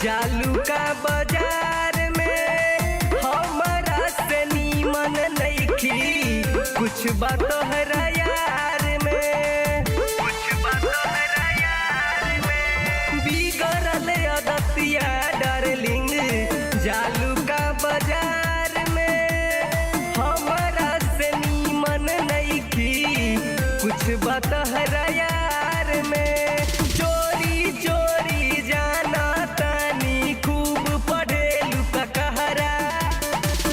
जालू का बाजार में हमरा से नीमन नइखी कुछ बात तोहरा यार में, कुछ बात तोहरा यार में बिगड़ल अदतिया डार्लिंग जालू का बाजार में हमरा से नीमन नइखी कुछ बात तोहरा यार में। चोरी चोरी जाना तानी खूब पढ़ेलू कहरा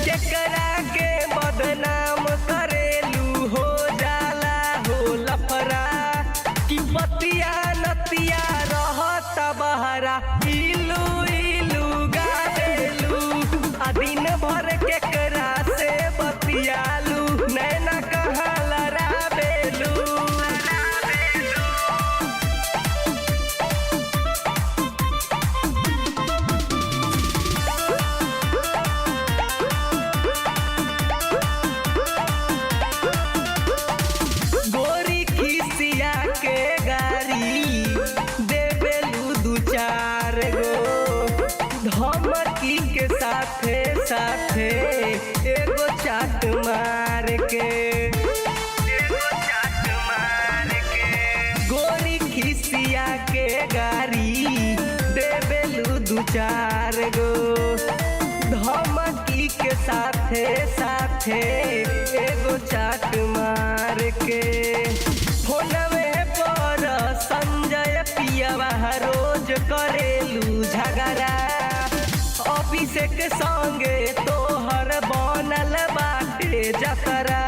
केकरा के बदनाम करेलू हो जाला हो लफरा कि पतिया नतिया रहता बहरा इलू इलू गावेलू आ दिन भर केकरा से बतियालू नैना कहाँ लड़ावेलू। गोरी खिसिया के गारी देवेलू दू चार गो धमकी के साथे साथे एगो चाट मार के, एगो चाट मार के गोरी खिसिया के गारी देवेलू दू चार गो धमकी के साथे साथे एगो चाट मार के। फोनवे पर संजय पियवा रोज करेलू झगड़ा अभिषेक संगे तोहर बनल बाटे जतरा।